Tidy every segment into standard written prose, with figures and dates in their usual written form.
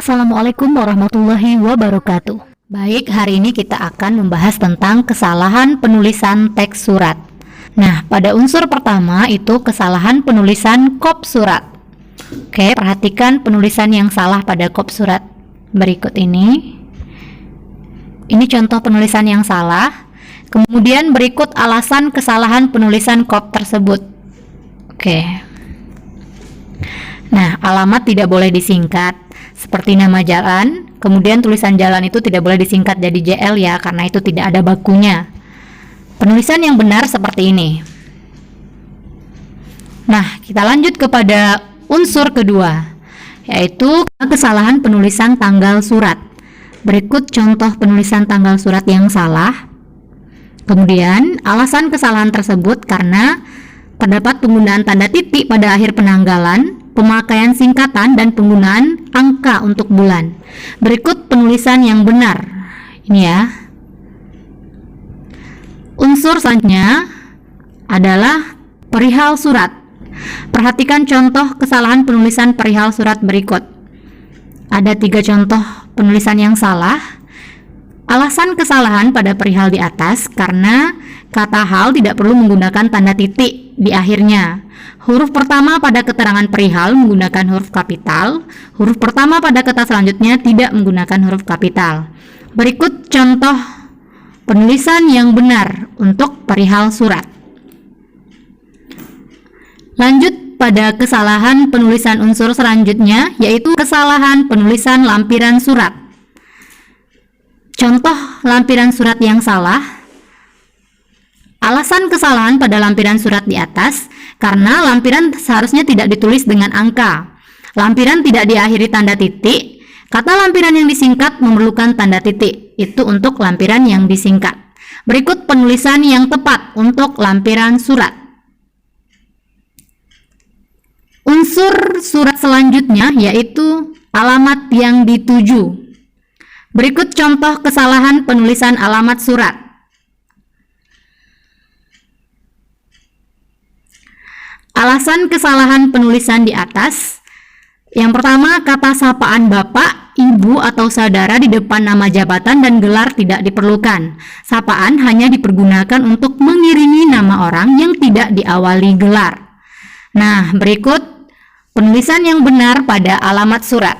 Assalamualaikum warahmatullahi wabarakatuh. Baik, hari ini kita akan membahas tentang kesalahan penulisan teks surat. Nah, pada unsur pertama itu kesalahan penulisan kop surat. Oke, perhatikan penulisan yang salah pada kop surat berikut ini. Ini contoh penulisan yang salah. Kemudian berikut alasan kesalahan penulisan kop tersebut. Oke. Nah, alamat tidak boleh disingkat seperti nama jalan. Kemudian tulisan jalan itu tidak boleh disingkat jadi JL ya, karena itu tidak ada bakunya. Penulisan yang benar seperti ini. Nah, kita lanjut kepada unsur kedua, yaitu kesalahan penulisan tanggal surat. Berikut contoh penulisan tanggal surat yang salah. Kemudian alasan kesalahan tersebut karena terdapat penggunaan tanda titik pada akhir penanggalan, pemakaian singkatan, dan penggunaan angka untuk bulan. Berikut penulisan yang benar. Ini ya. Unsur selanjutnya adalah perihal surat. Perhatikan contoh kesalahan penulisan perihal surat berikut. Ada 3 contoh penulisan yang salah. Alasan kesalahan pada perihal di atas karena kata hal tidak perlu menggunakan tanda titik di akhirnya. Huruf pertama pada keterangan perihal menggunakan huruf kapital. Huruf pertama pada kata selanjutnya tidak menggunakan huruf kapital. Berikut contoh penulisan yang benar untuk perihal surat. Lanjut pada kesalahan penulisan unsur selanjutnya, yaitu kesalahan penulisan lampiran surat. Contoh lampiran surat yang salah. Alasan kesalahan pada lampiran surat di atas karena lampiran seharusnya tidak ditulis dengan angka. Lampiran tidak diakhiri tanda titik. Kata lampiran yang disingkat memerlukan tanda titik. Itu untuk lampiran yang disingkat. Berikut penulisan yang tepat untuk lampiran surat. Unsur surat selanjutnya yaitu alamat yang dituju. Berikut contoh kesalahan penulisan alamat surat. Alasan kesalahan penulisan di atas. Yang pertama, kata sapaan bapak, ibu, atau saudara di depan nama jabatan dan gelar tidak diperlukan. Sapaan hanya dipergunakan untuk mengiringi nama orang yang tidak diawali gelar. Nah, berikut penulisan yang benar pada alamat surat.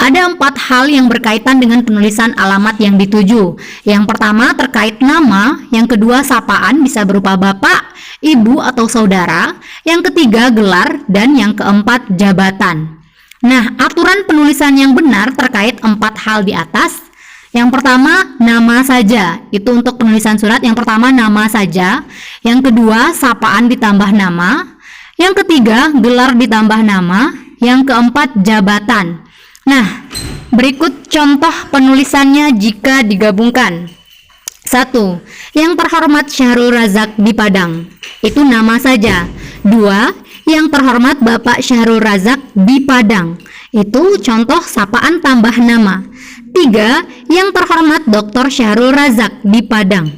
Ada 4 hal yang berkaitan dengan penulisan alamat yang dituju. Yang pertama terkait nama, yang kedua sapaan bisa berupa bapak, ibu, atau saudara, yang ketiga gelar, dan yang keempat jabatan. Nah, aturan penulisan yang benar terkait 4 hal di atas. Yang pertama, nama saja. Itu untuk penulisan surat. Yang pertama, nama saja. Yang kedua, sapaan ditambah nama. Yang ketiga, gelar ditambah nama. Yang keempat, jabatan. Nah, berikut contoh penulisannya jika digabungkan. 1. Yang terhormat Syahrul Razak di Padang. Itu nama saja. 2. Yang terhormat Bapak Syahrul Razak di Padang. Itu contoh sapaan tambah nama. 3. Yang terhormat Dr. Syahrul Razak di Padang.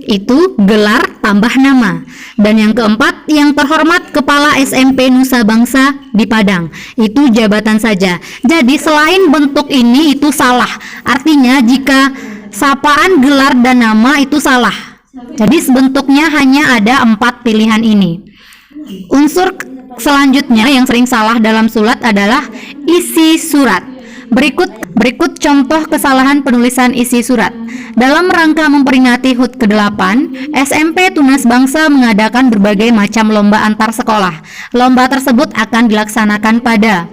Itu gelar tambah nama. Dan yang keempat, yang terhormat Kepala SMP Nusa Bangsa di Padang. Itu jabatan saja. Jadi selain bentuk ini itu salah. Artinya jika sapaan, gelar, dan nama itu salah. Jadi bentuknya hanya ada 4 pilihan ini. Unsur selanjutnya yang sering salah dalam surat adalah isi surat. Berikut contoh kesalahan penulisan isi surat. Dalam rangka memperingati HUT ke-8, SMP Tunas Bangsa mengadakan berbagai macam lomba antar sekolah. Lomba tersebut akan dilaksanakan pada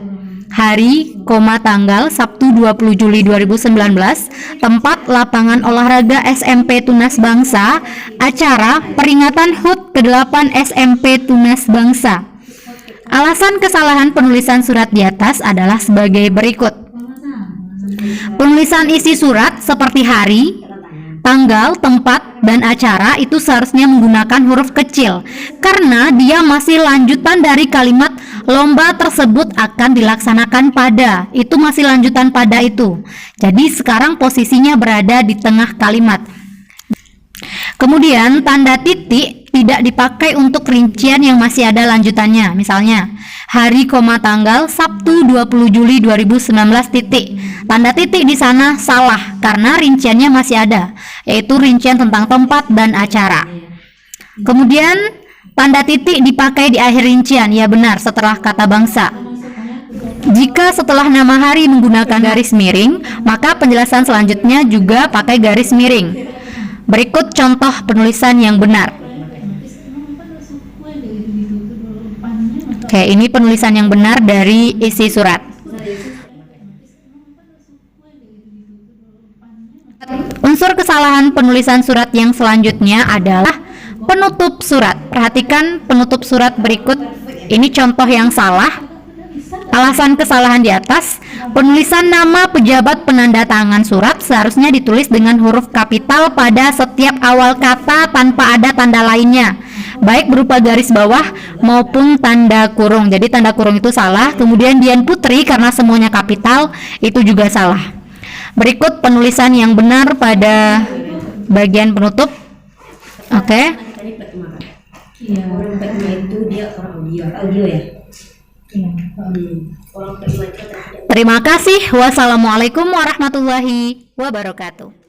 hari, tanggal Sabtu 20 Juli 2019, tempat lapangan olahraga SMP Tunas Bangsa, acara peringatan HUT ke-8 SMP Tunas Bangsa. Alasan kesalahan penulisan surat di atas adalah sebagai berikut. Penulisan isi surat seperti hari, tanggal, tempat, dan acara itu seharusnya menggunakan huruf kecil karena dia masih lanjutan dari kalimat lomba tersebut akan dilaksanakan pada. Itu masih lanjutan pada itu. Jadi sekarang posisinya berada di tengah kalimat. Kemudian tanda titik tidak dipakai untuk rincian yang masih ada lanjutannya. Misalnya, hari, tanggal Sabtu 20 Juli 2019 titik. Tanda titik di sana salah karena rinciannya masih ada, yaitu rincian tentang tempat dan acara. Kemudian, tanda titik dipakai di akhir rincian, ya benar, setelah kata bangsa. Jika setelah nama hari menggunakan garis miring, maka penjelasan selanjutnya juga pakai garis miring. Berikut contoh penulisan yang benar. Oke, ini penulisan yang benar dari isi surat. Unsur kesalahan penulisan surat yang selanjutnya adalah penutup surat. Perhatikan penutup surat berikut. Ini contoh yang salah. Alasan kesalahan di atas, penulisan nama pejabat penanda tangan surat seharusnya ditulis dengan huruf kapital pada setiap awal kata tanpa ada tanda lainnya, baik berupa garis bawah maupun tanda kurung. Jadi tanda kurung itu salah. Kemudian Dian Putri karena semuanya kapital itu juga salah. Berikut penulisan yang benar pada bagian penutup. Oke. Iya, orang Perma itu dia orang audio ya. Terima kasih. Wassalamualaikum warahmatullahi wabarakatuh.